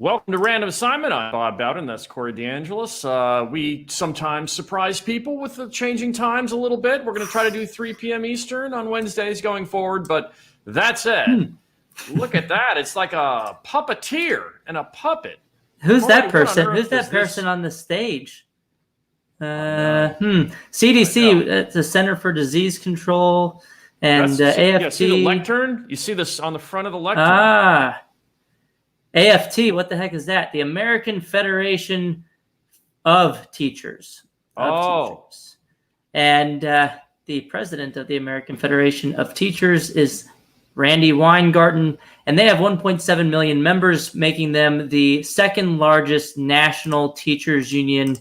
Welcome to Random Assignment. I'm Bob Bowden. That's Corey DeAngelis. We sometimes surprise people with the changing times a little bit. We're going to try to do 3 p.m. Eastern on Wednesdays going forward. But that said, look at that. It's like a puppeteer and a puppet. Who's that person? Who's that person on the stage? CDC, it's the Center for Disease Control, and AFT. Yeah, see the lectern? You see this on the front of the lectern? AFT, what the heck is that? The American Federation of Teachers. Teachers. And the president of the American Federation of Teachers is Randy Weingarten, and they have 1.7 million members, making them the second largest national teachers union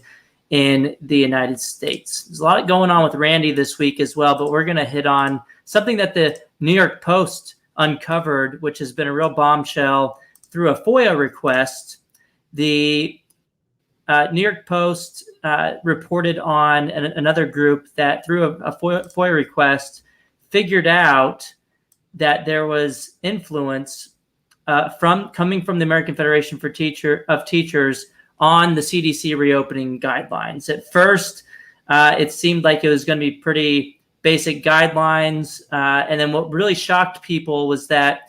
in the United States. There's a lot going on with Randy this week as well, but we're going to hit on something that the New York Post uncovered, which has been a real bombshell through a FOIA request. The New York Post reported on another group that through a FOIA request figured out that there was influence coming from the American Federation of Teachers on the CDC reopening guidelines. At first, it seemed like it was going to be pretty basic guidelines. And then what really shocked people was that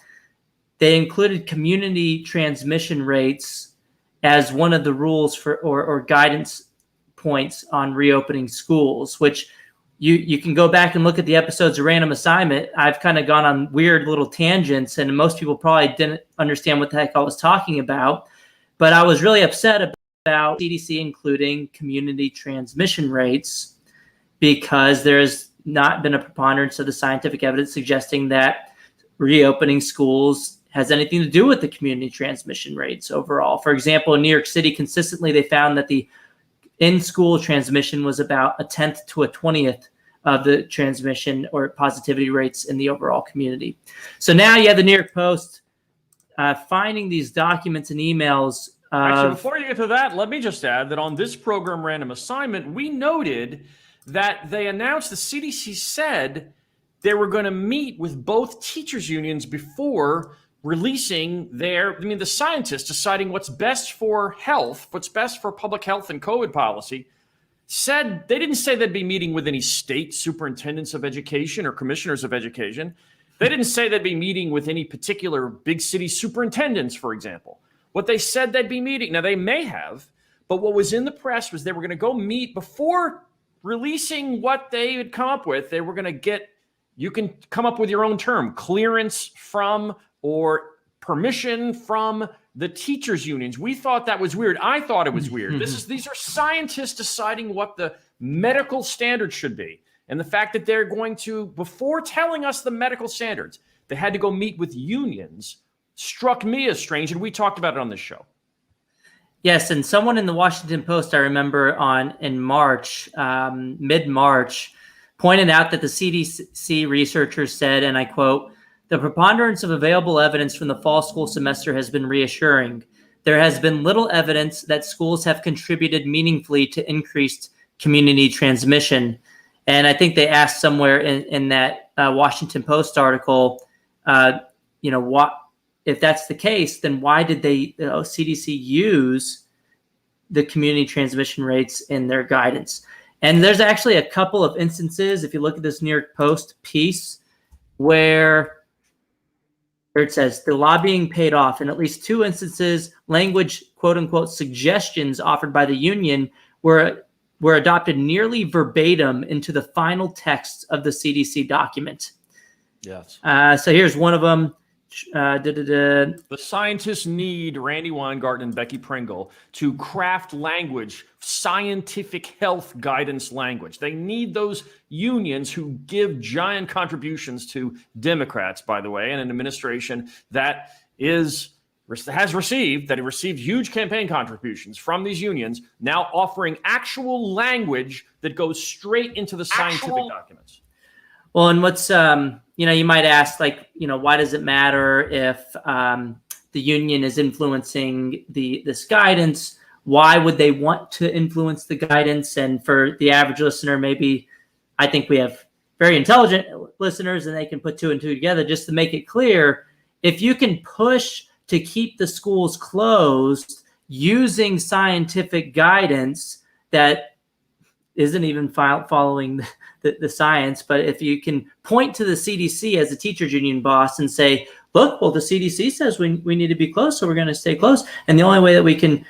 they included community transmission rates as one of the rules for or guidance points on reopening schools, which you can go back and look at the episodes of Random Assignment. I've kind of gone on weird little tangents, and most people probably didn't understand what the heck I was talking about. But I was really upset about CDC including community transmission rates because there's not been a preponderance of the scientific evidence suggesting that reopening schools has anything to do with the community transmission rates overall. For example, in New York City, consistently they found that the in-school transmission was about 1/10 to 1/20 of the transmission or positivity rates in the overall community. So now you have the New York Post finding these documents and emails. Actually, before you get to that, let me just add that on this program, Random Assignment, we noted that they announced the CDC said they were going to meet with both teachers unions before releasing the scientists deciding what's best for health, what's best for public health and COVID policy, said they didn't say they'd be meeting with any state superintendents of education or commissioners of education. They didn't say they'd be meeting with any particular big city superintendents, for example. What they said they'd be meeting, now they may have, but what was in the press was they were going to go meet before releasing what they had come up with. They were going to get, you can come up with your own term, clearance from or permission from the teachers unions. We thought that was weird. I thought it was weird. These are scientists deciding what the medical standards should be. And the fact that they're going to, before telling us the medical standards, they had to go meet with unions struck me as strange. And we talked about it on this show. Yes, and someone in the Washington Post, I remember in March, mid-March, pointed out that the CDC researchers said, and I quote, "The preponderance of available evidence from the fall school semester has been reassuring. There has been little evidence that schools have contributed meaningfully to increased community transmission." And I think they asked somewhere in that Washington Post article, what if that's the case, then why did they CDC use the community transmission rates in their guidance? And there's actually a couple of instances, if you look at this New York Post piece, where it says the lobbying paid off. In at least 2 instances, language, quote unquote, suggestions offered by the union were adopted nearly verbatim into the final text of the CDC document. Yes. So here's one of them. The scientists need Randy Weingarten and Becky Pringle to craft language, scientific health guidance language. They need those unions who give giant contributions to Democrats, by the way, and an administration that has received huge campaign contributions from these unions, now offering actual language that goes straight into the scientific documents. Well, and what's, you might ask, why does it matter if the union is influencing this guidance? Why would they want to influence the guidance? And for the average listener, maybe I think we have very intelligent listeners and they can put 2 and 2 together. Just to make it clear, if you can push to keep the schools closed using scientific guidance that isn't even following the science. But if you can point to the CDC as a teachers union boss and say, look, well, the CDC says we need to be closed, so we're going to stay closed. And the only way that we can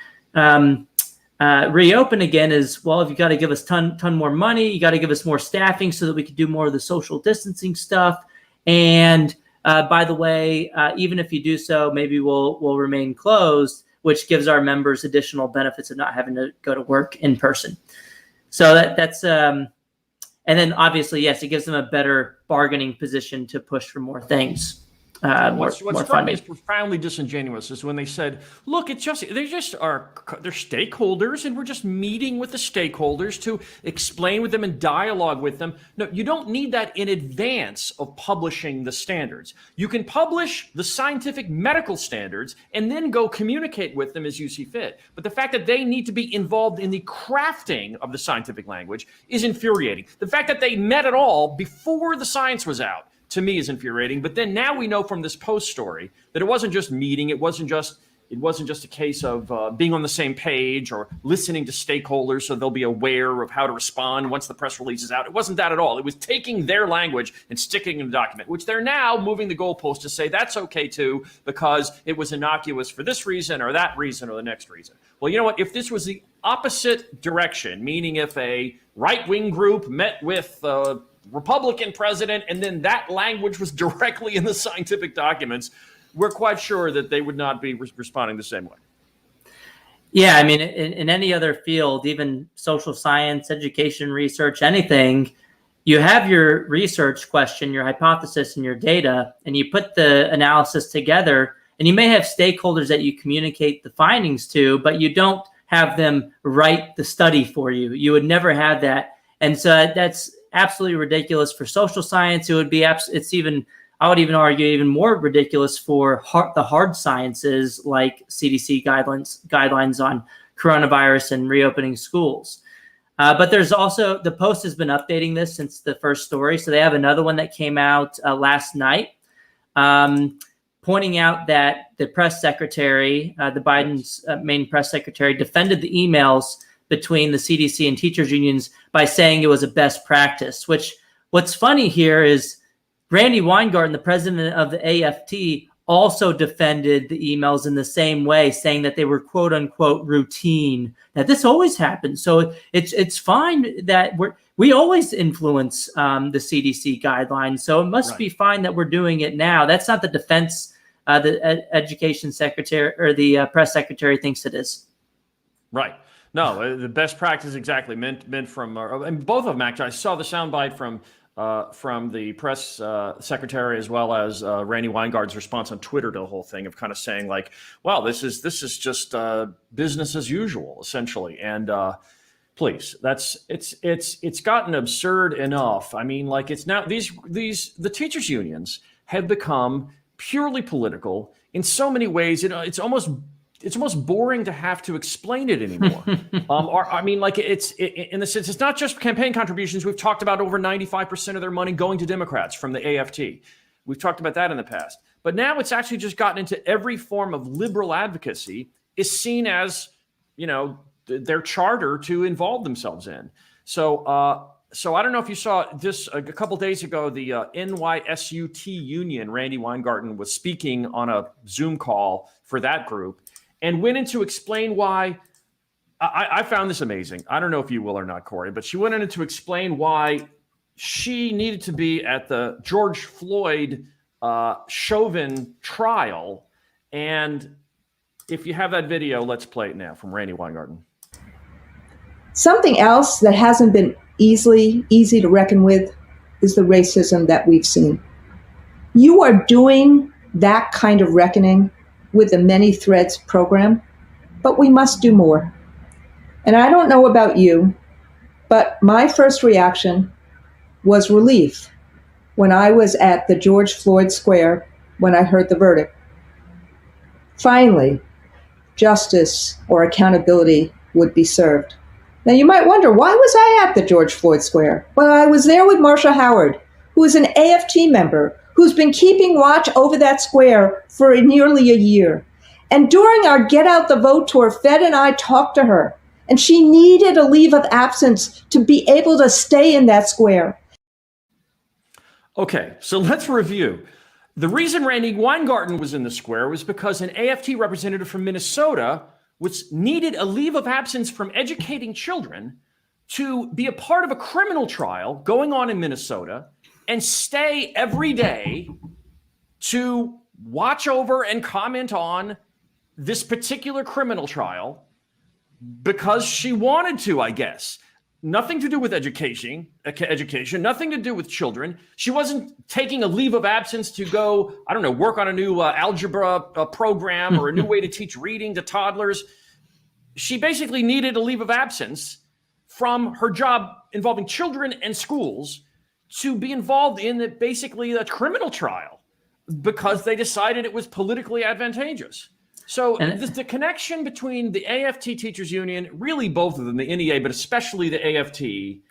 reopen again is, well, if you got to give us ton more money, you got to give us more staffing so that we can do more of the social distancing stuff. And by the way, even if you do so, maybe we'll remain closed, which gives our members additional benefits of not having to go to work in person. So that's and then obviously, yes, it gives them a better bargaining position to push for more things. What struck me as profoundly disingenuous is when they said, look, they're stakeholders, and we're just meeting with the stakeholders to explain with them and dialogue with them. No, you don't need that in advance of publishing the standards. You can publish the scientific medical standards and then go communicate with them as you see fit. But the fact that they need to be involved in the crafting of the scientific language is infuriating. The fact that they met at all before the science was out, to me, is infuriating. But then now we know from this Post story that it wasn't just meeting. It wasn't just a case of being on the same page or listening to stakeholders so they'll be aware of how to respond once the press release is out. It wasn't that at all. It was taking their language and sticking it in the document, which they're now moving the goalpost to say that's okay too, because it was innocuous for this reason or that reason or the next reason. Well, you know what? If this was the opposite direction, meaning if a right-wing group met with Republican president, and then that language was directly in the scientific documents, we're quite sure that they would not be responding the same way. Yeah, I mean, in any other field, even social science, education, research, anything, you have your research question, your hypothesis, and your data, and you put the analysis together, and you may have stakeholders that you communicate the findings to, but you don't have them write the study for you. You would never have that. And so that's absolutely ridiculous for social science. It would be I would even argue even more ridiculous for the hard sciences like CDC guidelines on coronavirus and reopening schools. But there's also, the Post has been updating this since the first story. So they have another one that came out last night, pointing out that the press secretary, the Biden's main press secretary, defended the emails between the CDC and teachers unions by saying it was a best practice, what's funny here is Randy Weingarten, the president of the AFT, also defended the emails in the same way, saying that they were quote unquote routine, that this always happens. So it's fine that we always influence the CDC guidelines. So it must be fine that we're doing it now. That's not the defense the education secretary or the press secretary thinks it is. Right. No, the best practice exactly meant from and both of them actually. I saw the soundbite from the press secretary as well as Randy Weingarten's response on Twitter to the whole thing of kind of saying like, "Well, this is just business as usual, essentially." And please, it's gotten absurd enough. I mean, like it's now the teachers unions have become purely political in so many ways. It's almost boring to have to explain it anymore. In the sense, it's not just campaign contributions. We've talked about over 95% of their money going to Democrats from the AFT. We've talked about that in the past. But now it's actually just gotten into every form of liberal advocacy is seen as, their charter to involve themselves in. So I don't know if you saw this a couple days ago, the NYSUT union, Randy Weingarten was speaking on a Zoom call for that group, and went in to explain why. I found this amazing. I don't know if you will or not, Corey, but she went in to explain why she needed to be at the George Floyd Chauvin trial. And if you have that video, let's play it now from Randy Weingarten. Something else that hasn't been easy to reckon with is the racism that we've seen. You are doing that kind of reckoning with the Many Threads program, but we must do more. And I don't know about you, but my first reaction was relief when I was at the George Floyd Square when I heard the verdict. Finally, justice or accountability would be served. Now you might wonder, why was I at the George Floyd Square? Well, I was there with Marcia Howard, who is an AFT member, who's been keeping watch over that square for nearly a year. And during our Get Out the Vote tour, Fed and I talked to her, and she needed a leave of absence to be able to stay in that square. Okay, so let's review. The reason Randy Weingarten was in the square was because an AFT representative from Minnesota needed a leave of absence from educating children to be a part of a criminal trial going on in Minnesota and stay every day to watch over and comment on this particular criminal trial because she wanted to, I guess. Nothing to do with education, nothing to do with children. She wasn't taking a leave of absence to go, I don't know, work on a new algebra program or a new way to teach reading to toddlers. She basically needed a leave of absence from her job involving children and schools to be involved in basically a criminal trial because they decided it was politically advantageous. So the connection between the AFT Teachers Union, really both of them, the NEA, but especially the AFT,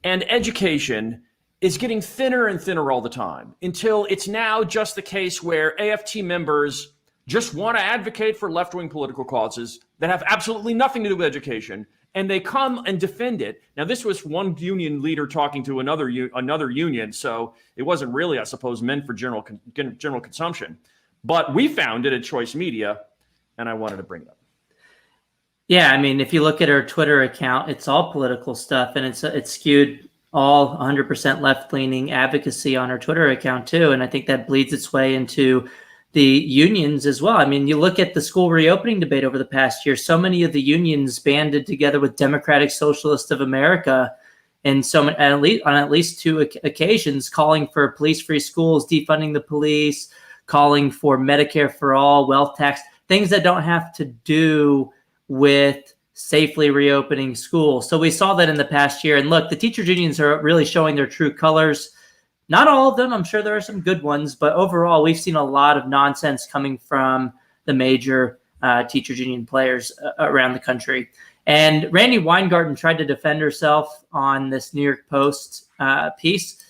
and education is getting thinner and thinner all the time until it's now just the case where AFT members just want to advocate for left-wing political causes that have absolutely nothing to do with education, and they come and defend it. Now, this was one union leader talking to another union, so it wasn't really, I suppose, meant for general consumption. But we found it at Choice Media, and I wanted to bring it up. Yeah, I mean, if you look at her Twitter account, it's all political stuff, and it's skewed all 100% left-leaning advocacy on her Twitter account too, and I think that bleeds its way into the unions as well. I mean, you look at the school reopening debate over the past year, so many of the unions banded together with Democratic Socialists of America, and on at least two occasions, calling for police-free schools, defunding the police, calling for Medicare for all, wealth tax, things that don't have to do with safely reopening schools. So we saw that in the past year. And look, the teachers unions are really showing their true colors. Not all of them. I'm sure there are some good ones. But overall, we've seen a lot of nonsense coming from the major teachers union players around the country. And Randy Weingarten tried to defend herself on this New York Post piece.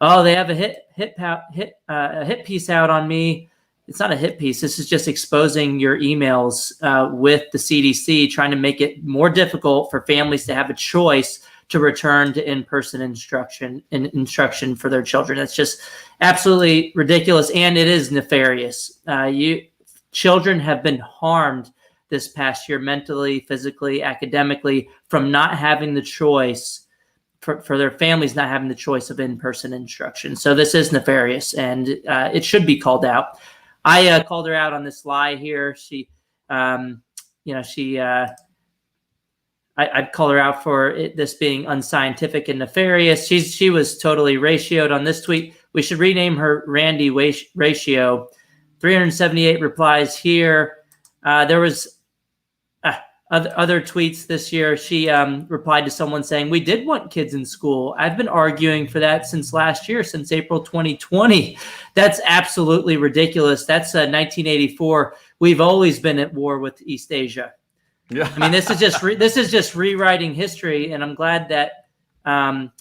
Oh, they have a hit piece out on me. It's not a hit piece. This is just exposing your emails with the CDC, trying to make it more difficult for families to have a choice to return to in-person instruction for their children. It's just absolutely ridiculous, and it is nefarious. Children have been harmed this past year mentally, physically, academically from not having the choice, for their families not having the choice of in-person instruction. So this is nefarious, and it should be called out. I called her out on this lie here. I'd call her out for this being unscientific and nefarious. She was totally ratioed on this tweet. We should rename her Randy Ratio. 378 replies here. There was other tweets this year. She replied to someone saying, "We did want kids in school. I've been arguing for that since last year, since April 2020. That's absolutely ridiculous. That's 1984. We've always been at war with East Asia." Yeah. I mean, this is just rewriting history, and I'm glad that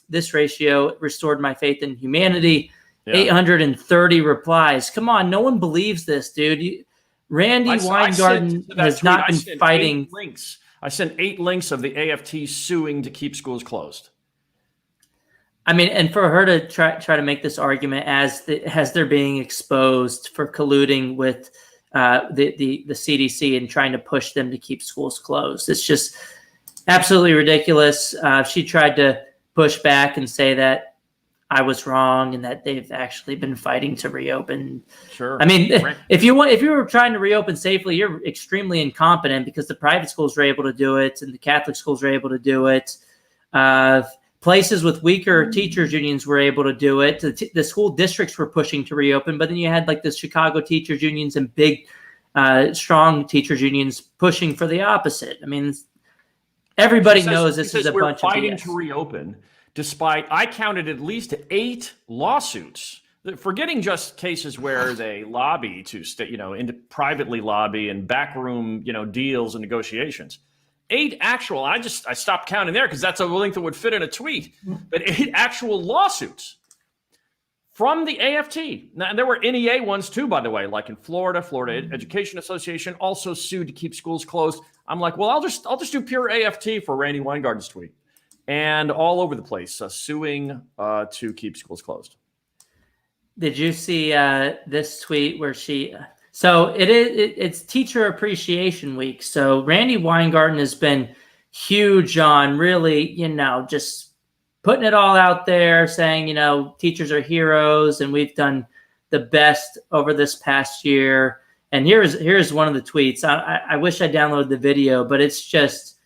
this ratio restored my faith in humanity. Yeah. 830 replies. Come on, no one believes this, dude. Randy Weingarten has not been fighting. I sent 8 links of the AFT suing to keep schools closed. I mean, and for her to try to make this argument as they're being exposed for colluding with the CDC and trying to push them to keep schools closed, it's just absolutely ridiculous. She tried to push back and say that I was wrong and that they've actually been fighting to reopen. Sure. I mean, if you were trying to reopen safely, you're extremely incompetent because the private schools were able to do it and the Catholic schools were able to do it. Places with weaker teachers unions were able to do it. The school districts were pushing to reopen, but then you had like the Chicago teachers unions and big, strong teachers unions pushing for the opposite. I mean, everybody knows this is a bunch of BS. Fighting to reopen. Despite, I counted at least 8 lawsuits, forgetting just cases where they lobby to privately lobby and backroom, deals and negotiations. 8 actual, I stopped counting there because that's a length that would fit in a tweet, but 8 actual lawsuits from the AFT. Now, there were NEA ones too, by the way, like in Florida Education Association also sued to keep schools closed. I'm like, well, I'll just do pure AFT for Randy Weingarten's tweet, and all over the place suing to keep schools closed. Did you see this tweet where she? So it's Teacher Appreciation Week. So Randy Weingarten has been huge on really, just putting it all out there, saying, teachers are heroes and we've done the best over this past year. And here's one of the tweets. I wish I downloaded the video, but it's just,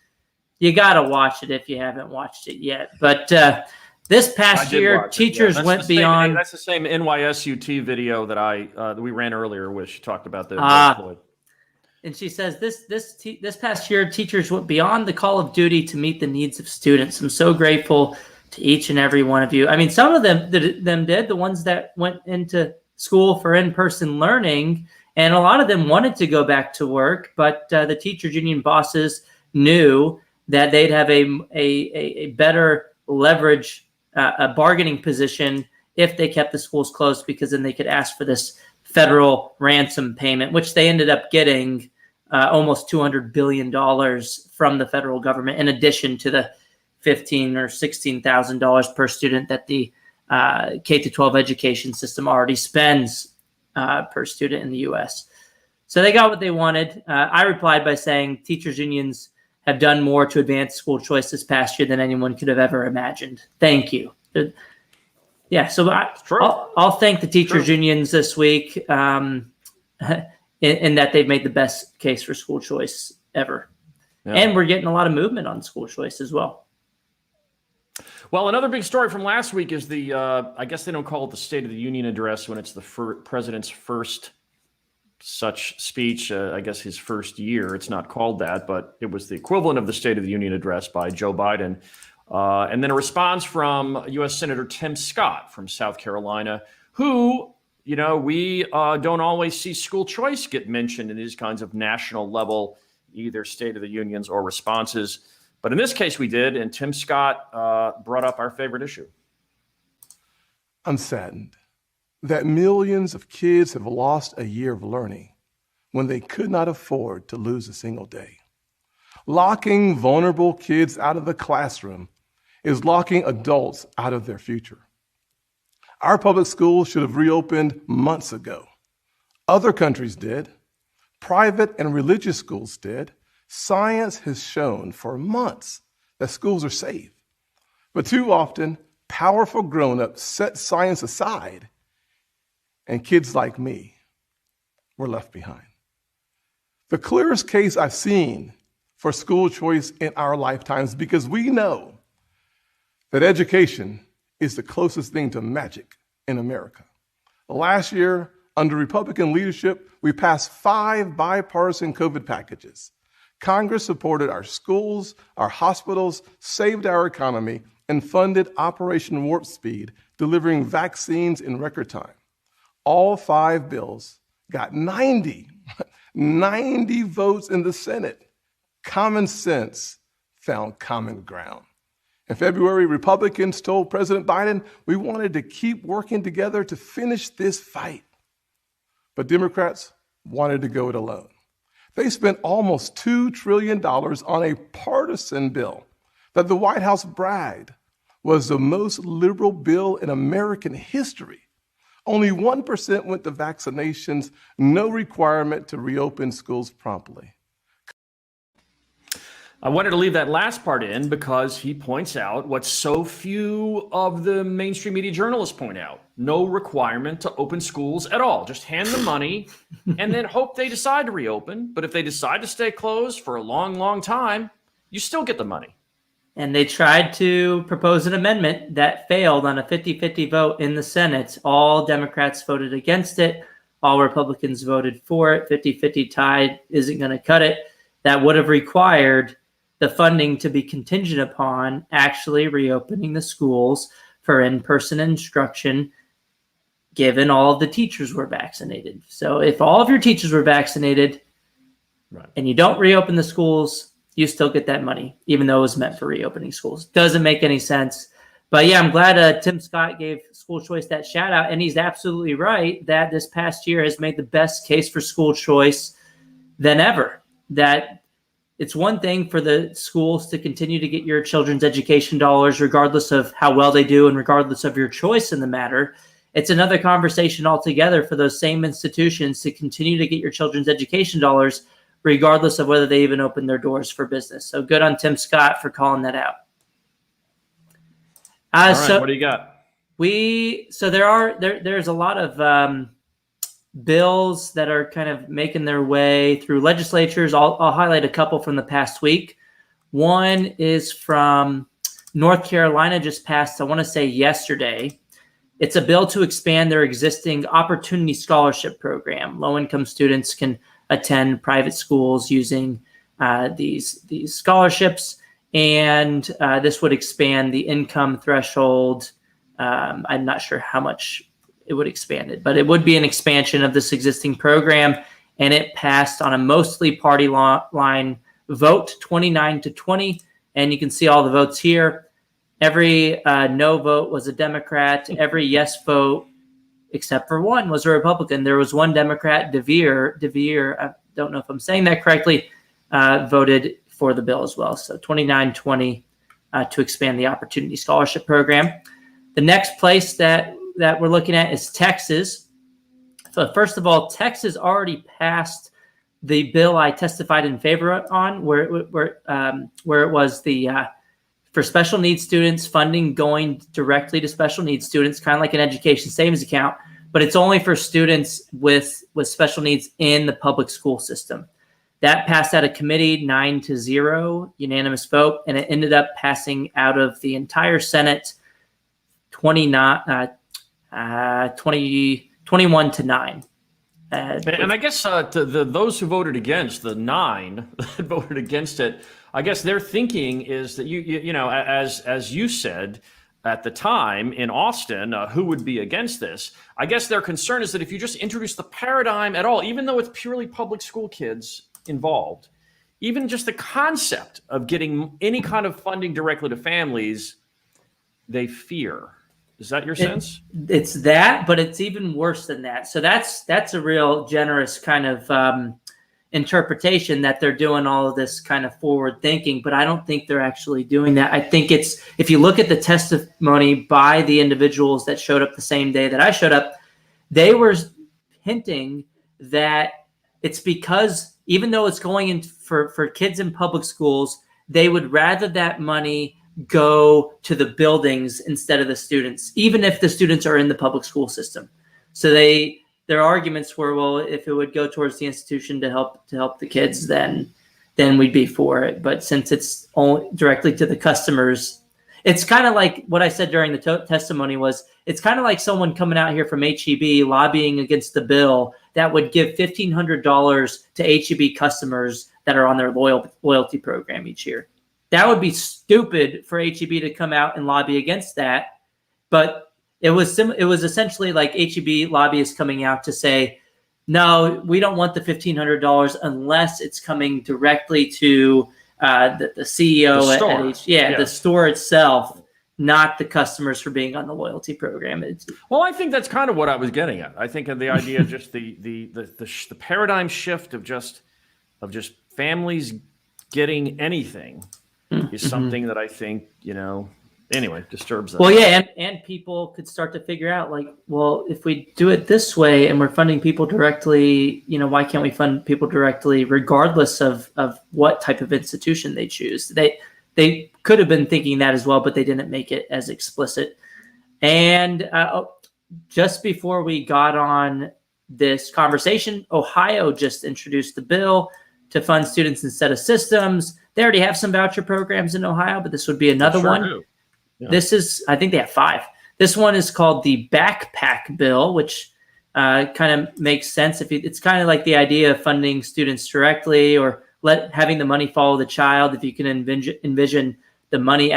you got to watch it if you haven't watched it yet. But this past year, teachers went beyond. That's the same NYSUT video that we ran earlier, which talked about the. And she says, this past year, teachers went beyond the call of duty to meet the needs of students. I'm so grateful to each and every one of you. I mean, some of them did, the ones that went into school for in-person learning, and a lot of them wanted to go back to work, but the teachers union bosses knew that they'd have a better leverage, a bargaining position if they kept the schools closed, because then they could ask for this federal ransom payment, which they ended up getting almost $200 billion from the federal government, in addition to the $15,000 or $16,000 per student that the K-12 education system already spends per student in the U.S. So they got what they wanted. I replied by saying teachers unions have done more to advance school choice this past year than anyone could have ever imagined. Thank you. Yeah, so I'll thank the teachers unions this week in that they've made the best case for school choice ever. Yeah. And we're getting a lot of movement on school choice as well. Well, another big story from last week is the, I guess they don't call it the State of the Union address when it's the president's first such speech, I guess his first year. It's not called that, but it was the equivalent of the State of the Union address by Joe Biden. And then a response from U.S. Senator Tim Scott from South Carolina, who, we don't always see school choice get mentioned in these kinds of national level, either State of the Unions or responses. But in this case, we did, and Tim Scott brought up our favorite issue. I'm saddened that millions of kids have lost a year of learning when they could not afford to lose a single day. Locking vulnerable kids out of the classroom is locking adults out of their future. Our public schools should have reopened months ago. Other countries did. Private and religious schools did. Science has shown for months that schools are safe. But too often, powerful grown-ups set science aside, and kids like me were left behind. The clearest case I've seen for school choice in our lifetimes, because we know that education is the closest thing to magic in America. Last year, under Republican leadership, we passed 5 bipartisan COVID packages. Congress supported our schools, our hospitals, saved our economy, and funded Operation Warp Speed, delivering vaccines in record time. All 5 bills got 90 votes in the Senate. Common sense found common ground. In February, Republicans told President Biden we wanted to keep working together to finish this fight. But Democrats wanted to go it alone. They spent almost $2 trillion on a partisan bill that the White House bragged was the most liberal bill in American history. Only 1% went to vaccinations, no requirement to reopen schools promptly. I wanted to leave that last part in because he points out what so few of the mainstream media journalists point out. No requirement to open schools at all. Just hand them money and then hope they decide to reopen. But if they decide to stay closed for a long, long time, you still get the money. And they tried to propose an amendment that failed on a 50-50 vote in the Senate. All Democrats voted against it. All Republicans voted for it. 50-50 tie isn't going to cut it. That would have required the funding to be contingent upon actually reopening the schools for in-person instruction, given all of the teachers were vaccinated. So if all of your teachers were vaccinated, right, and you don't reopen the schools, you still get that money, even though it was meant for reopening schools. Doesn't make any sense. But yeah, I'm glad Tim Scott gave school choice that shout out. And he's absolutely right that this past year has made the best case for school choice than ever. That it's one thing for the schools to continue to get your children's education dollars, regardless of how well they do and regardless of your choice in the matter. It's another conversation altogether for those same institutions to continue to get your children's education dollars, regardless of whether they even open their doors for business. So good on Tim Scott for calling that out. All right, so what do you got? There's a lot of bills that are kind of making their way through legislatures. I'll highlight a couple from the past week. One is from North Carolina, just passed, I want to say yesterday. It's a bill to expand their existing Opportunity Scholarship program. Low-income students can attend private schools using these scholarships, and this would expand the income threshold. I'm not sure how much it would expand it, but it would be an expansion of this existing program, and it passed on a mostly party line vote, 29-20, and you can see all the votes here. Every no vote was a Democrat. Every yes vote, except for one, was a Republican. There was one Democrat, DeVere, I don't know if I'm saying that correctly, voted for the bill as well. So 29-20 to expand the Opportunity Scholarship Program. The next place that we're looking at is Texas. So first of all, Texas already passed the bill I testified in favor on, where it was the for special needs students, funding going directly to special needs students, kind of like an education savings account, but it's only for students with special needs in the public school system. That passed out of committee 9-0, unanimous vote, and it ended up passing out of the entire Senate 21-9. And I guess to those who voted against, the 9 that voted against it, I guess their thinking is that you know, as you said at the time in Austin, who would be against this? I guess their concern is that if you just introduce the paradigm at all, even though it's purely public school kids involved, even just the concept of getting any kind of funding directly to families, they fear. Is that your sense? It's that, but it's even worse than that. So that's a real generous kind of interpretation that they're doing all of this kind of forward thinking, but I don't think they're actually doing that. I think it's, if you look at the testimony by the individuals that showed up the same day that I showed up, they were hinting that it's because even though it's going in for kids in public schools, they would rather that money go to the buildings instead of the students, even if the students are in the public school system. So their arguments were, well, if it would go towards the institution to help the kids, then we'd be for it. But since it's only directly to the customers, it's kind of like what I said during the testimony was, it's kind of like someone coming out here from HEB lobbying against the bill that would give $1,500 to HEB customers that are on their loyalty program each year. That would be stupid for HEB to come out and lobby against that. But it was essentially like HEB lobbyists coming out to say, no, we don't want the $1,500 unless it's coming directly to the CEO the store itself, not the customers for being on the loyalty program. Well, I think that's kind of what I was getting at. I think the idea, just the paradigm shift of just families getting anything is something that I think, anyway, disturbs them. Well, yeah, and people could start to figure out, like, well, if we do it this way and we're funding people directly, why can't we fund people directly regardless of what type of institution they choose? They could have been thinking that as well, but they didn't make it as explicit. And just before we got on this conversation, Ohio just introduced the bill to fund students instead of systems. They already have some voucher programs in Ohio, but this would be another one. Yeah. This is, I think they have 5. This one is called the Backpack Bill, which kind of makes sense. It's kind of like the idea of funding students directly, or having the money follow the child. If you can envision the money,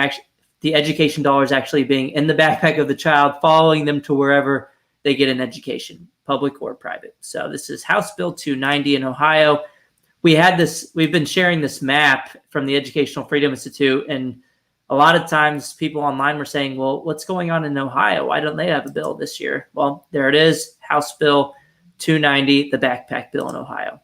the education dollars actually being in the backpack of the child, following them to wherever they get an education, public or private. So this is House Bill 290 in Ohio. We've been sharing this map from the Educational Freedom Institute, and a lot of times people online were saying, well, what's going on in Ohio? Why don't they have a bill this year? Well, there it is, House Bill 290, the backpack bill in Ohio.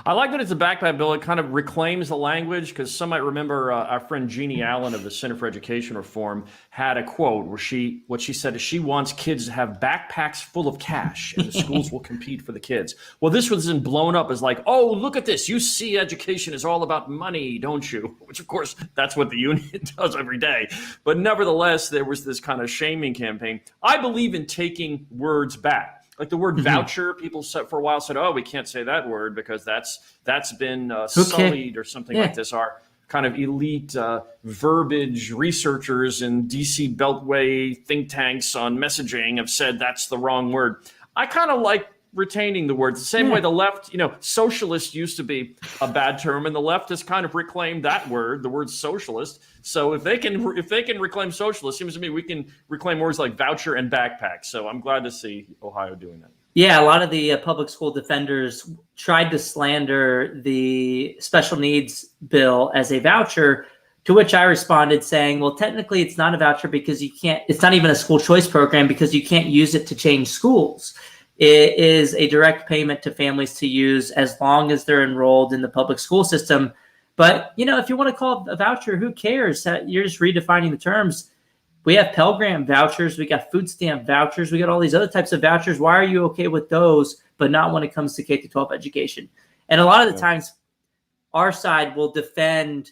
I like that it's a backpack bill. It kind of reclaims the language, because some might remember our friend Jeannie Allen of the Center for Education Reform had a quote where what she said is she wants kids to have backpacks full of cash and the schools will compete for the kids. Well, this wasn't blown up as like, oh, look at this. You see education is all about money, don't you? Which, of course, that's what the union does every day. But nevertheless, there was this kind of shaming campaign. I believe in taking words back. Like the word voucher, people for a while said, oh, we can't say that word because that's been sullied or something like this. Our kind of elite verbiage researchers in DC Beltway think tanks on messaging have said that's the wrong word. I kind of like retaining the words the same way the left, socialist used to be a bad term, and the left has kind of reclaimed that word, the word socialist. So if they can reclaim socialist, seems to me we can reclaim words like voucher and backpack. So I'm glad to see Ohio doing that. Yeah, a lot of the public school defenders tried to slander the special needs bill as a voucher, to which I responded saying, well, technically it's not a voucher because it's not even a school choice program because you can't use it to change schools. It is a direct payment to families to use as long as they're enrolled in the public school system. But, if you want to call it a voucher, who cares? You're just redefining the terms. We have Pell Grant vouchers. We got food stamp vouchers. We got all these other types of vouchers. Why are you okay with those, but not when it comes to K-12 education? And a lot of the times, our side will defend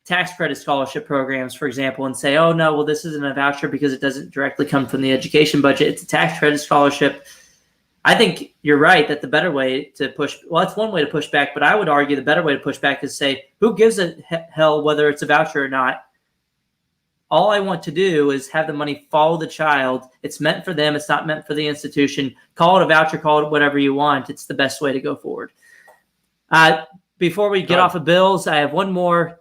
tax credit scholarship programs, for example, and say, oh, no, well, this isn't a voucher because it doesn't directly come from the education budget. It's a tax credit scholarship. I think you're right that the better way to push, well, it's one way to push back, but I would argue the better way to push back is say, who gives a hell whether it's a voucher or not? All I want to do is have the money follow the child. It's meant for them. It's not meant for the institution. Call it a voucher, call it whatever you want. It's the best way to go forward. Before we get off of bills, I have one more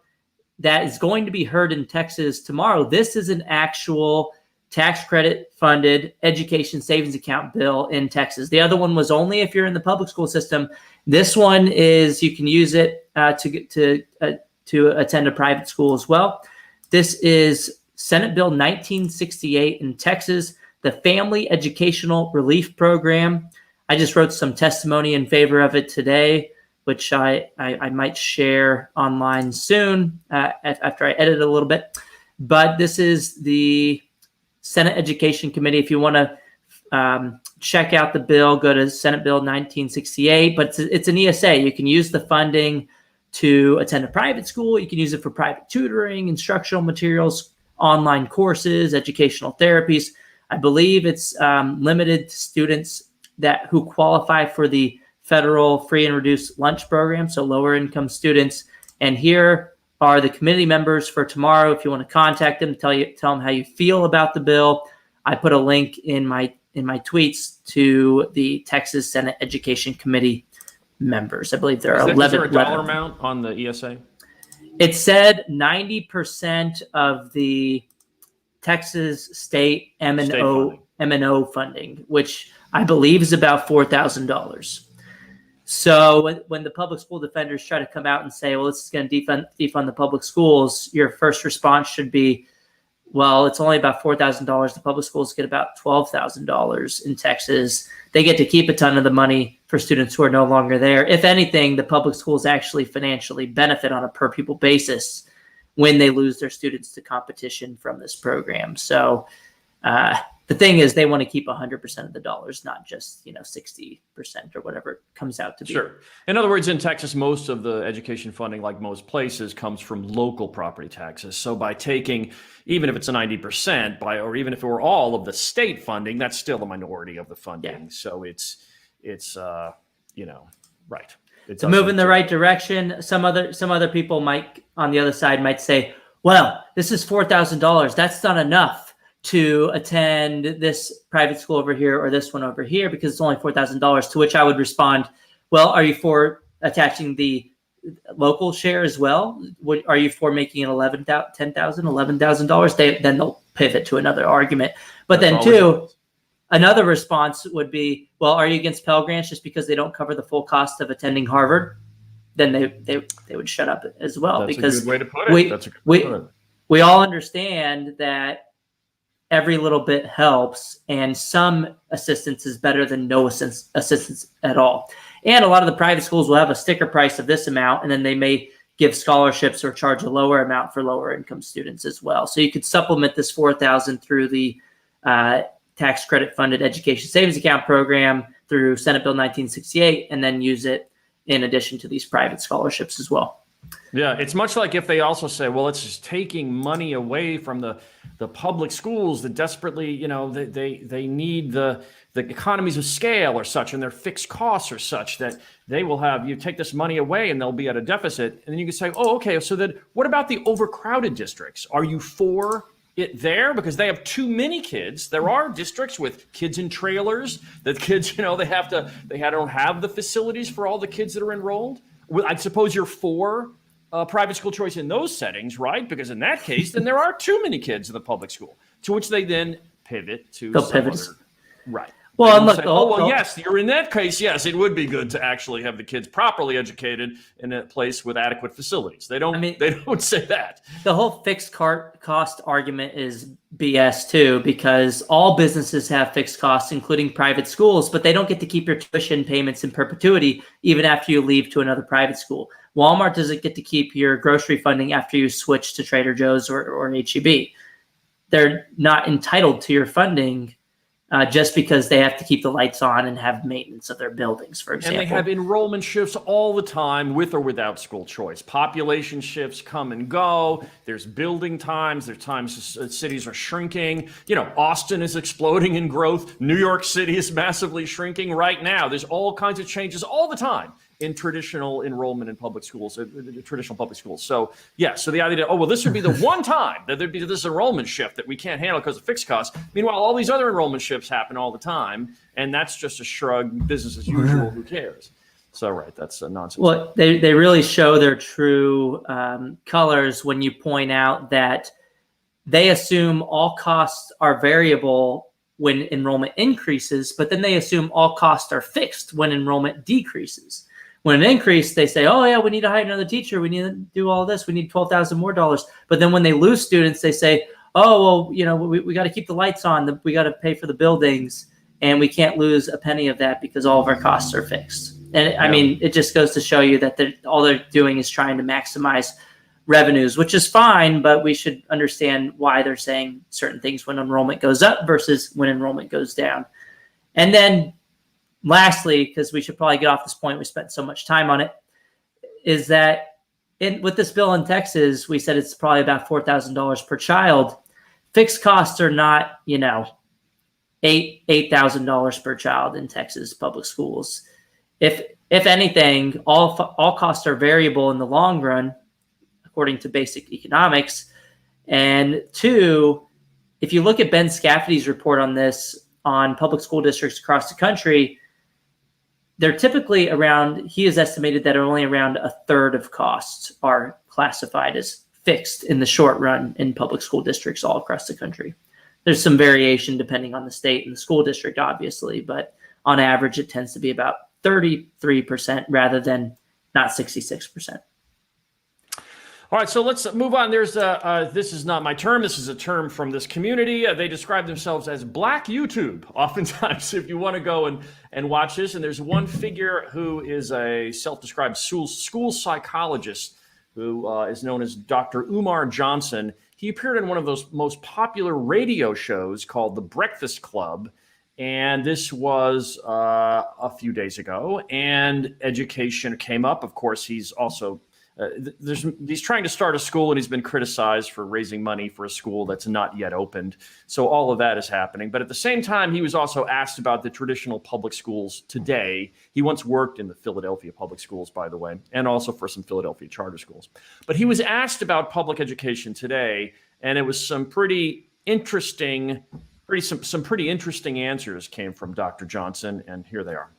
that is going to be heard in Texas tomorrow. This is an actual tax credit funded education savings account bill in Texas. The other one was only if you're in the public school system. This one is you can use it to attend a private school as well. This is Senate Bill 1968 in Texas, the Family Educational Relief Program. I just wrote some testimony in favor of it today, which I might share online soon after I edit a little bit. But this is the Senate Education Committee. If you want to check out the bill, go to Senate Bill 1968. But it's an ESA. You can use the funding to attend a private school. You can use it for private tutoring, instructional materials, online courses, educational therapies. I believe it's limited to students who qualify for the federal free and reduced lunch program, so lower income students. And here are the committee members for tomorrow. If you want to contact them, tell them how you feel about the bill. I put a link in my tweets to the Texas Senate Education Committee members. I believe there are 11. Is there a dollar amount on the ESA? It said 90% of the Texas state M&O funding, which I believe is about $4,000. So when the public school defenders try to come out and say, well, this is going to defund the public schools, your first response should be, well, it's only about $4,000. The public schools get about $12,000 in Texas. They get to keep a ton of the money for students who are no longer there. If anything, the public schools actually financially benefit on a per pupil basis when they lose their students to competition from this program. So the thing is, they want to keep 100% of the dollars, not just 60% or whatever it comes out to be. Sure. In other words, in Texas, most of the education funding, like most places, comes from local property taxes. So by taking, even if it's a 90%, or even if it were all of the state funding, that's still a minority of the funding. Yeah. So it's right. It's a move in the right direction. Some other people on the other side might say, well, this is $4,000. That's not enough to attend this private school over here or this one over here because it's only $4,000, to which I would respond, well, are you for attaching the local share as well? Are you for making it $10,000, $11,000? Then they'll pivot to another argument. But then another response would be, well, are you against Pell Grants just because they don't cover the full cost of attending Harvard? Then they would shut up as well. That's because a good way to put it. we all understand that every little bit helps, and some assistance is better than no assistance at all. And a lot of the private schools will have a sticker price of this amount, and then they may give scholarships or charge a lower amount for lower income students as well. So you could supplement this $4,000 through the tax credit funded education savings account program through Senate Bill 1968, and then use it in addition to these private scholarships as well. Yeah, it's much like if they also say, well, it's just taking money away from the public schools that desperately, they need the economies of scale or such, and their fixed costs are such that they will have, you take this money away and they'll be at a deficit. And then you can say, oh, okay, so then what about the overcrowded districts? Are you for it there? Because they have too many kids. There are districts with kids in trailers that kids, they don't have the facilities for all the kids that are enrolled. Well, I suppose you're for private school choice in those settings, right? Because in that case, then there are too many kids in the public school, to which they then pivot to other, right. Well, and look, say, yes, you're in that case. Yes, it would be good to actually have the kids properly educated in a place with adequate facilities. They don't. They don't say that. The whole fixed cost argument is BS too, because all businesses have fixed costs, including private schools, but they don't get to keep your tuition payments in perpetuity even after you leave to another private school. Walmart doesn't get to keep your grocery funding after you switch to Trader Joe's or H-E-B. They're not entitled to your funding just because they have to keep the lights on and have maintenance of their buildings, for example. And they have enrollment shifts all the time, with or without school choice. Population shifts come and go. There's building times. There's times cities are shrinking. Austin is exploding in growth. New York City is massively shrinking right now. There's all kinds of changes all the time in traditional enrollment in public schools, traditional public schools. So, yeah, so the idea that, this would be the one time that there'd be this enrollment shift that we can't handle because of fixed costs. Meanwhile, all these other enrollment shifts happen all the time, and that's just a shrug, business as usual, who cares? So, right, that's nonsense. Well, they really show their true colors when you point out that they assume all costs are variable when enrollment increases, but then they assume all costs are fixed when enrollment decreases. When it increased, they say, oh, yeah, we need to hire another teacher. We need to do all this. We need $12,000 more dollars. But then when they lose students, they say, oh, well, we got to keep the lights on. We got to pay for the buildings. And we can't lose a penny of that because all of our costs are fixed. And I mean, it just goes to show you that all they're doing is trying to maximize revenues, which is fine. But we should understand why they're saying certain things when enrollment goes up versus when enrollment goes down. And then lastly, because we should probably get off this point, we spent so much time on it, is that with this bill in Texas, we said it's probably about $4,000 per child. Fixed costs are not, $8,000 per child in Texas public schools. If anything, all costs are variable in the long run, according to basic economics. And two, if you look at Ben Scafferty's report on this on public school districts across the country, they're typically he has estimated that only around a third of costs are classified as fixed in the short run in public school districts all across the country. There's some variation depending on the state and the school district, obviously, but on average, it tends to be about 33% rather than not 66%. All right, so let's move on. There's this is not my term. This is a term from this community. They describe themselves as Black YouTube. Oftentimes, if you want to go and watch this, and there's one figure who is a self-described school psychologist who is known as Dr. Umar Johnson. He appeared in one of those most popular radio shows called The Breakfast Club, and this was a few days ago. And education came up. Of course, he's also he's trying to start a school, and he's been criticized for raising money for a school that's not yet opened. So all of that is happening. But at the same time, he was also asked about the traditional public schools today. He once worked in the Philadelphia public schools, by the way, and also for some Philadelphia charter schools. But he was asked about public education today, and it was some pretty interesting answers came from Dr. Johnson, and here they are.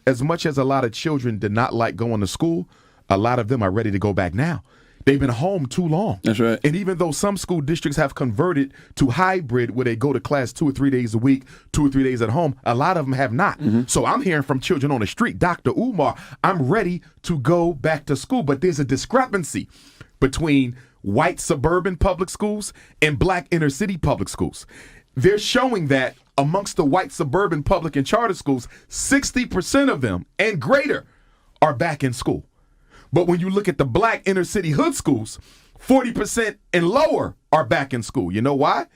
As much as a lot of children did not like going to school, a lot of them are ready to go back now. They've been home too long. That's right. And even though some school districts have converted to hybrid where they go to class 2 or 3 days a week, 2 or 3 days at home, a lot of them have not. Mm-hmm. So I'm hearing from children on the street, Dr. Umar, I'm ready to go back to school. But there's a discrepancy between white suburban public schools and black inner city public schools. They're showing that amongst the white suburban public and charter schools, 60% of them and greater are back in school. But when you look at the black inner city hood schools, 40% and lower are back in school. You know why?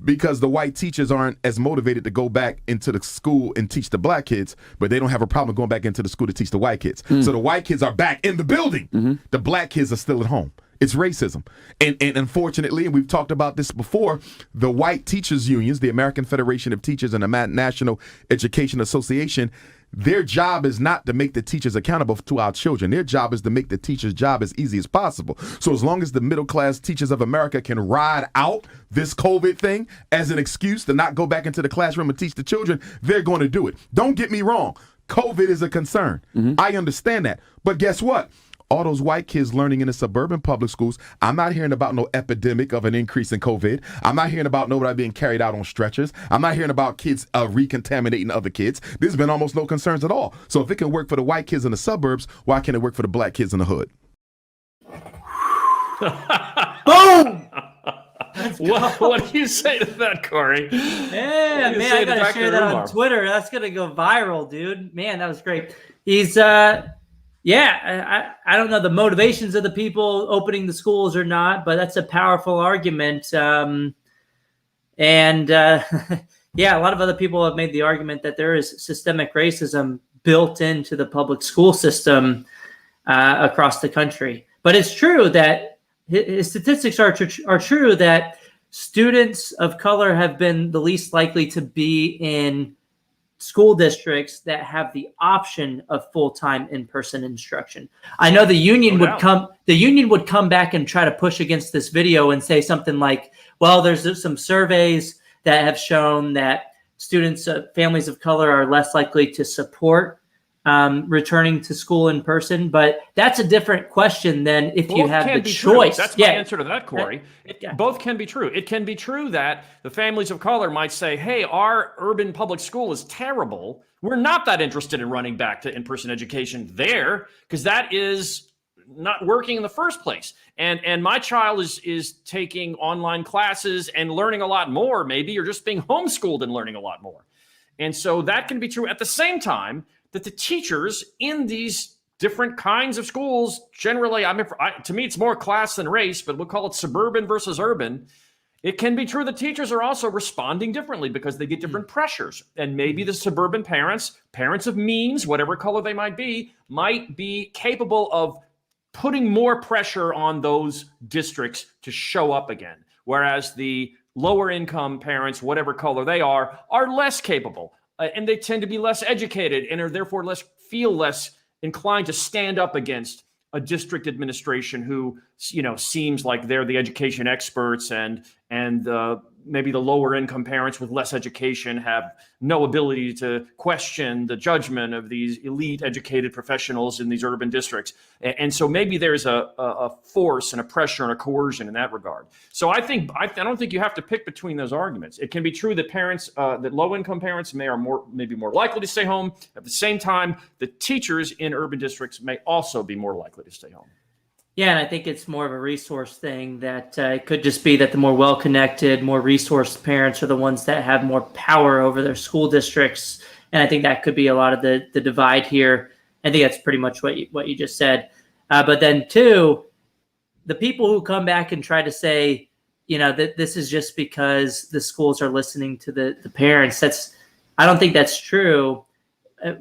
Because the white teachers aren't as motivated to go back into the school and teach the black kids, but they don't have a problem going back into the school to teach the white kids. So the white kids are back in the building. The black kids are still at home. It's racism. And unfortunately, and we've talked about this before, the white teachers unions, the American Federation of Teachers and the National Education Association, their job is not to make the teachers accountable to our children. Their job is to make the teacher's job as easy as possible. So as long as the middle class teachers of America can ride out this COVID thing as an excuse to not go back into the classroom and teach the children, they're going to do it. Don't get me wrong. COVID is a concern. I understand that. But guess what? All those white kids learning in the suburban public schools, I'm not hearing about no epidemic of an increase in COVID. I'm not hearing about nobody being carried out on stretchers. I'm not hearing about kids recontaminating other kids. There's been almost no concerns at all. So if it can work for the white kids in the suburbs, why can't it work for the black kids in the hood? Boom! What do you say to that, Corey? Yeah, man, I gotta share that on Twitter. That's gonna go viral, dude. Man, that was great. He's I don't know the motivations of the people opening the schools or not, but that's a powerful argument. A lot of other people have made the argument that there is systemic racism built into the public school system across the country. But it's true that his statistics are true that students of color have been the least likely to be in school districts that have the option of full-time in-person instruction. I know the union would come back and try to push against this video and say something like, well, there's some surveys that have shown that students, families of color are less likely to support returning to school in person, but that's a different question than if you have the choice. That's my answer to that, Corey. Both can be true. It can be true that the families of color might say, hey, our urban public school is terrible. We're not that interested in running back to in-person education there because that is not working in the first place. And my child is taking online classes and learning a lot more, maybe, or just being homeschooled and learning a lot more. And so that can be true at the same time that the teachers in these different kinds of schools, generally, to me, it's more class than race, but we'll call it suburban versus urban. It can be true that teachers are also responding differently because they get different pressures. And maybe the suburban parents of means, whatever color they might be capable of putting more pressure on those districts to show up again. Whereas the lower income parents, whatever color they are less capable. And they tend to be less educated and are therefore feel less inclined to stand up against a district administration who, seems like they're the education experts and maybe the lower income parents with less education have no ability to question the judgment of these elite educated professionals in these urban districts. And so maybe there's a force and a pressure and a coercion in that regard. So I don't think you have to pick between those arguments. It can be true that that low income parents maybe more likely to stay home. At the same time, the teachers in urban districts may also be more likely to stay home. Yeah, and I think it's more of a resource thing that it could just be that the more well-connected, more resourced parents are the ones that have more power over their school districts. And I think that could be a lot of the divide here. I think that's pretty much what you just said. But then two, the people who come back and try to say, that this is just because the schools are listening to the parents. I don't think that's true.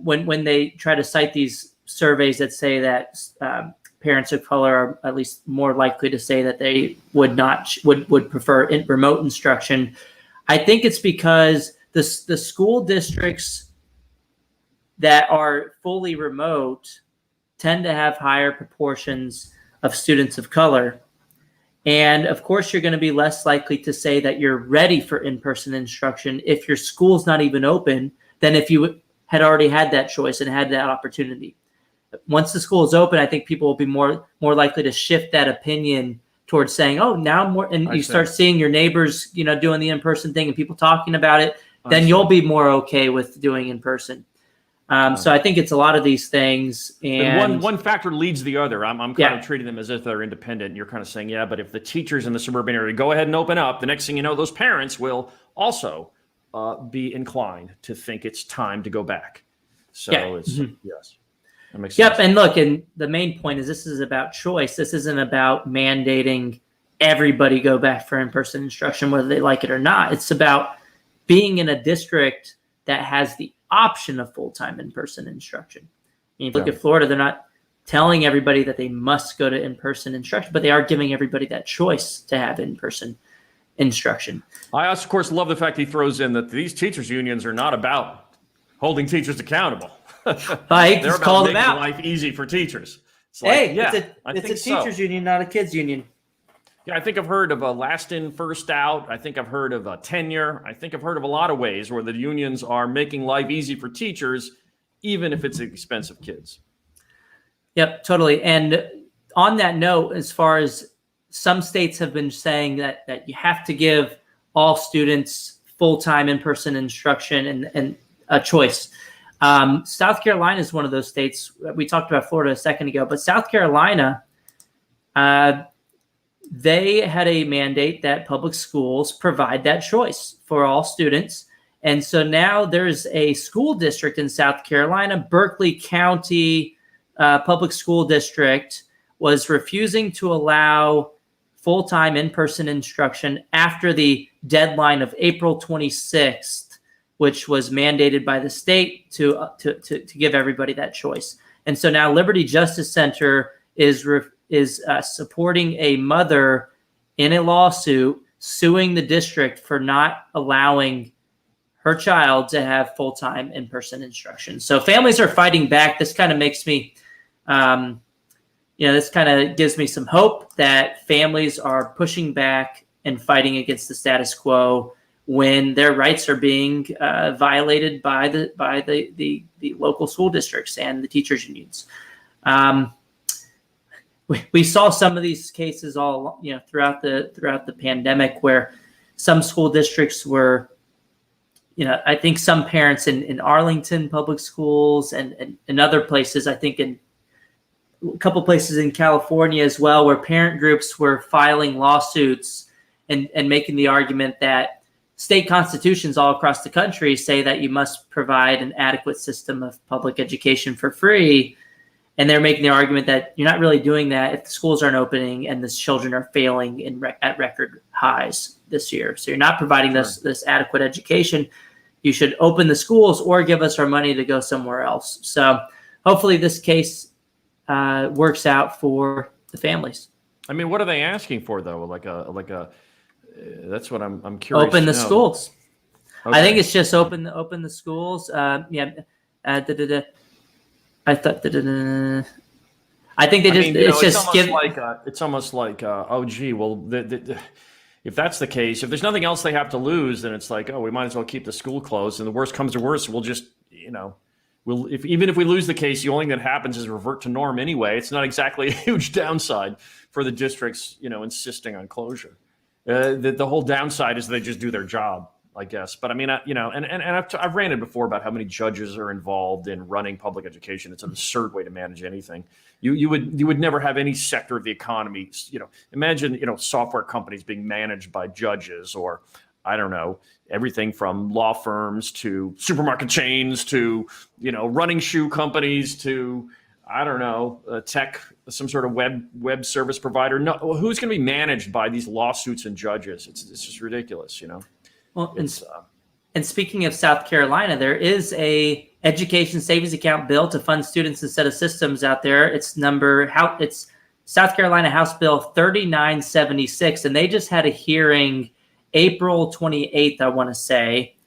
When they try to cite these surveys that say that parents of color are at least more likely to say that they would prefer remote instruction. I think it's because the school districts that are fully remote tend to have higher proportions of students of color. And of course, you're going to be less likely to say that you're ready for in-person instruction if your school's not even open than if you had already had that choice and had that opportunity. Once the school is open, I think people will be more likely to shift that opinion towards saying, "Oh, now more," and you start seeing your neighbors, doing the in-person thing and people talking about it. Then you'll be more okay with doing in person. So I think it's a lot of these things. And one factor leads the other. I'm kind of treating them as if they're independent. And you're kind of saying, yeah, but if the teachers in the suburban area go ahead and open up, the next thing you know, those parents will also be inclined to think it's time to go back. So it's, yes, that makes sense. Yep. And look, and the main point is this is about choice. This isn't about mandating everybody go back for in-person instruction, whether they like it or not. It's about being in a district that has the option of full-time in-person instruction. And if you look at Florida, they're not telling everybody that they must go to in-person instruction, but they are giving everybody that choice to have in-person instruction. I also, of course, love the fact he throws in that these teachers unions are not about holding teachers accountable. They're about call making them out. life easy for teachers. It's It's a teachers union, not a kids union. Yeah, I think I've heard of a last in, first out. I think I've heard of a tenure. I think I've heard of a lot of ways where the unions are making life easy for teachers, even if it's expensive kids. Yep, totally. And on that note, as far as some states have been saying that you have to give all students full-time in-person instruction and a choice. South Carolina is one of those states. We talked about Florida a second ago, but South Carolina, they had a mandate that public schools provide that choice for all students. And so now there's a school district in South Carolina, Berkeley County Public School District, was refusing to allow full-time in-person instruction after the deadline of April 26th, which was mandated by the state to give everybody that choice. And so now Liberty Justice Center is supporting a mother in a lawsuit suing the district for not allowing her child to have full-time in-person instruction. So families are fighting back. This kind of makes me, this kind of gives me some hope that families are pushing back and fighting against the status quo when their rights are being violated by the local school districts and the teachers unions. We saw some of these cases all throughout the pandemic where some school districts were, I think some parents in Arlington public schools and in other places, I think in a couple places in California as well, where parent groups were filing lawsuits and making the argument that state constitutions all across the country say that you must provide an adequate system of public education for free. And they're making the argument that you're not really doing that if the schools aren't opening and the children are failing at record highs this year. So you're not providing this adequate education. You should open the schools or give us our money to go somewhere else. So hopefully this case works out for the families. I mean, what are they asking for though? Like a that's what I'm curious. Open the schools. Okay. I think it's just open the schools. I thought. I think they just. It's just give. It's almost like oh gee, well, if that's the case, if there's nothing else they have to lose, then it's like, oh, we might as well keep the school closed. And the worst comes to worst, we'll just even if we lose the case, the only thing that happens is revert to norm anyway. It's not exactly a huge downside for the districts, insisting on closure. The whole downside is they just do their job, I guess. But I mean, I've ranted before about how many judges are involved in running public education. It's an absurd way to manage anything. You would never have any sector of the economy. Imagine software companies being managed by judges, or I don't know, everything from law firms to supermarket chains to running shoe companies to I don't know, tech, some sort of web service provider. No, who's going to be managed by these lawsuits and judges? It's just ridiculous, Well, and speaking of South Carolina, there is a education savings account bill to fund students instead of systems out there. It's South Carolina House Bill 3976, and they just had a hearing April 28th, I want to say.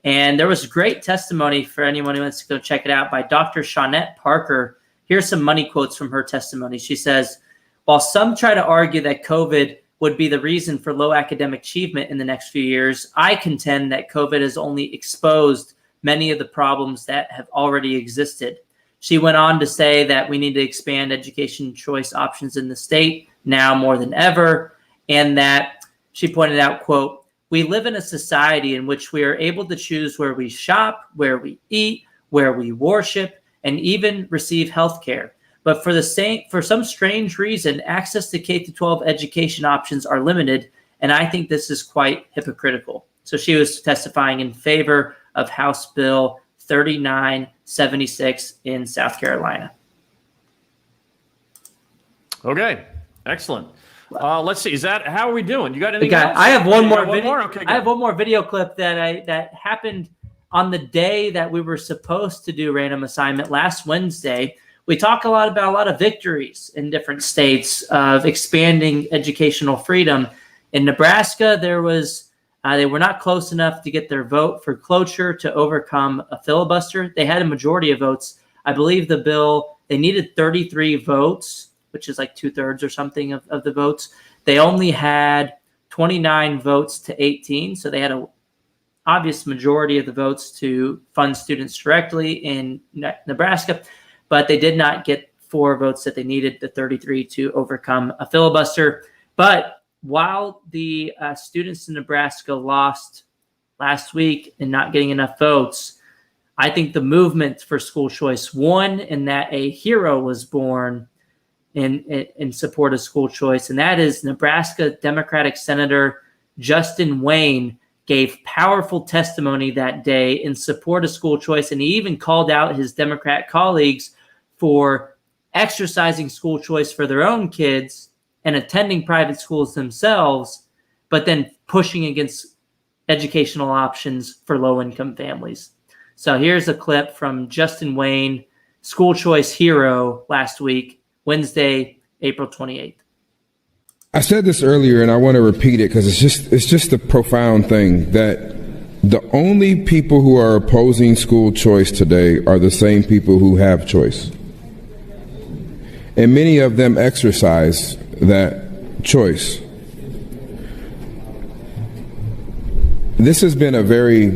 And there was great testimony for anyone who wants to go check it out by Dr. Shawnette Parker. Here's some money quotes from her testimony. She says, while some try to argue that COVID would be the reason for low academic achievement in the next few years, I contend that COVID has only exposed many of the problems that have already existed. She went on to say that we need to expand education choice options in the state now more than ever, and that she pointed out, quote, we live in a society in which we are able to choose where we shop, where we eat, where we worship and even receive health care. But for some strange reason, access to K-12 education options are limited, and I think this is quite hypocritical. So she was testifying in favor of House Bill 3976 in South Carolina. Okay, excellent. Let's see. How are we doing? You got anything else? I have one more video. Okay, I have one more video clip that happened on the day that we were supposed to do random assignment last Wednesday. We talk about a lot of victories in different states of expanding educational freedom. In Nebraska, they were not close enough to get their vote for cloture to overcome a filibuster. They had a majority of votes. I believe the bill, they needed 33 votes, which is like 2/3 or something of the votes. They only had 29 votes to 18. So they had an obvious majority of the votes to fund students directly in Nebraska, but they did not get 4 votes that they needed, the 33, to overcome a filibuster. But while the students in Nebraska lost last week in not getting enough votes, I think the movement for school choice won, in that a hero was born in support of school choice, and that is Nebraska Democratic Senator Justin Wayne gave powerful testimony that day in support of school choice, and he even called out his Democrat colleagues for exercising school choice for their own kids and attending private schools themselves, but then pushing against educational options for low-income families. So here's a clip from Justin Wayne, school choice hero, last week, Wednesday, April 28th. I said this earlier, and I want to repeat it because it's just a profound thing that the only people who are opposing school choice today are the same people who have choice. And many of them exercise that choice. This has been a very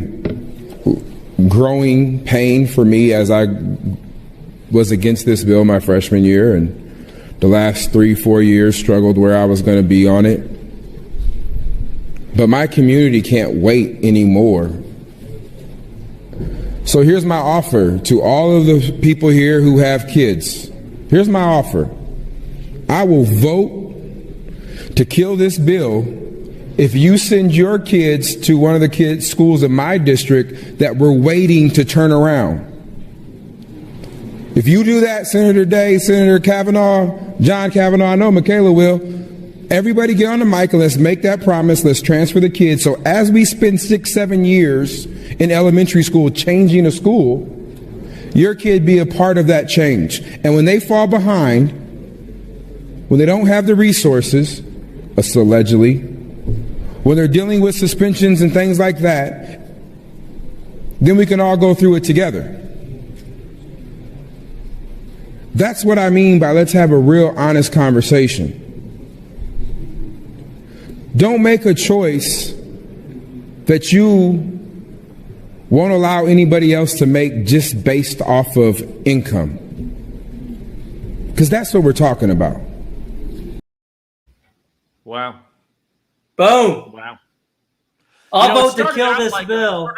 growing pain for me as I was against this bill my freshman year, and the last 3-4 years struggled where I was going to be on it. But my community can't wait anymore. So here's my offer to all of the people here who have kids. Here's my offer. I will vote to kill this bill if you send your kids to one of the schools in my district that we're waiting to turn around. If you do that, Senator Day, Senator Kavanaugh, John Kavanaugh, I know Michaela will, everybody get on the mic and let's make that promise. Let's transfer the kids. So as we spend 6-7 years in elementary school changing a school, your kid be a part of that change. And when they fall behind, when they don't have the resources, allegedly, when they're dealing with suspensions and things like that, then we can all go through it together. That's what I mean by let's have a real honest conversation. Don't make a choice that you won't allow anybody else to make just based off of income. Because that's what we're talking about. Wow. Boom. Wow. I'll vote to kill this bill.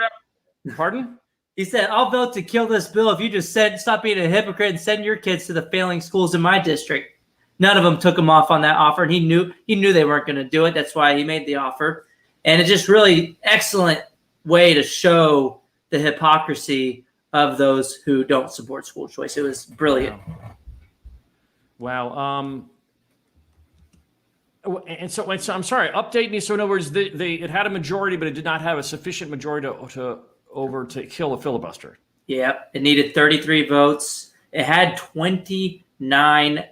Pardon? He said, I'll vote to kill this bill if you just stop being a hypocrite and send your kids to the failing schools in my district. None of them took him off on that offer, and he knew they weren't going to do it. That's why he made the offer. And it's just really excellent way to show the hypocrisy of those who don't support school choice. It was brilliant. Wow. And so I'm sorry, update me. So in other words, it had a majority, but it did not have a sufficient majority to kill a filibuster. Yeah, it needed 33 votes. It had 29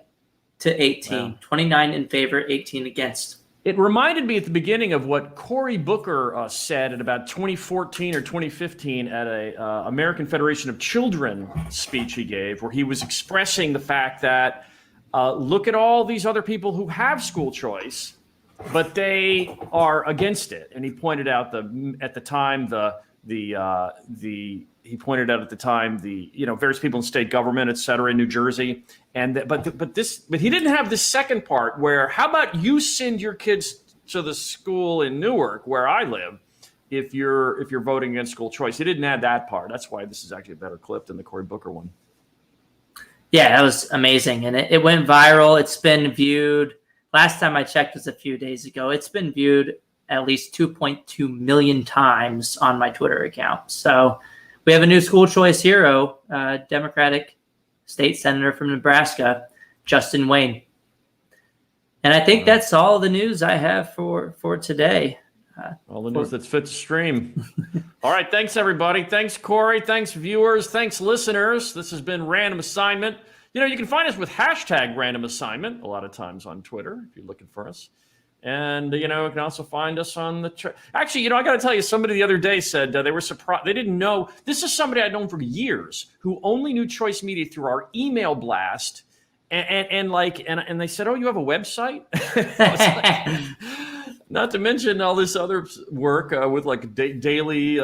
to 18. Wow. 29 in favor, 18 against. It reminded me at the beginning of what Cory Booker said in about 2014 or 2015 at a American Federation of Children speech he gave, where he was expressing the fact that look at all these other people who have school choice, but they are against it. And he pointed out various people in state government, et cetera, in New Jersey. But he didn't have this second part where, how about you send your kids to the school in Newark where I live, if you're voting against school choice. He didn't add that part. That's why this is actually a better clip than the Cory Booker one. Yeah, that was amazing. And it went viral. It's been viewed. Last time I checked was a few days ago. It's been viewed at least 2.2 million times on my Twitter account. So we have a new school choice hero, Democratic state senator from Nebraska, Justin Wayne. And I think that's all the news I have for today. All the news that's fit to stream. All right. Thanks, everybody. Thanks, Cory. Thanks, viewers. Thanks, listeners. This has been Random Assignment. You can find us with hashtag Random Assignment a lot of times on Twitter if you're looking for us. And, you can also find us on the... Actually, I got to tell you, somebody the other day said they were surprised. They didn't know. This is somebody I'd known for years who only knew Choice Media through our email blast. And they said, "Oh, you have a website?" Not to mention all this other work with like daily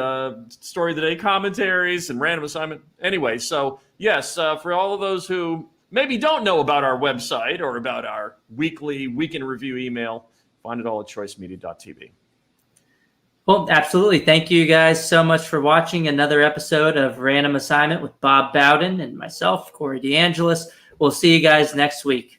story of the day commentaries and random assignment. Anyway, so yes, for all of those who maybe don't know about our website or about our weekly weekend review email, find it all at choicemedia.tv. Well, absolutely. Thank you guys so much for watching another episode of Random Assignment with Bob Bowden and myself, Corey DeAngelis. We'll see you guys next week.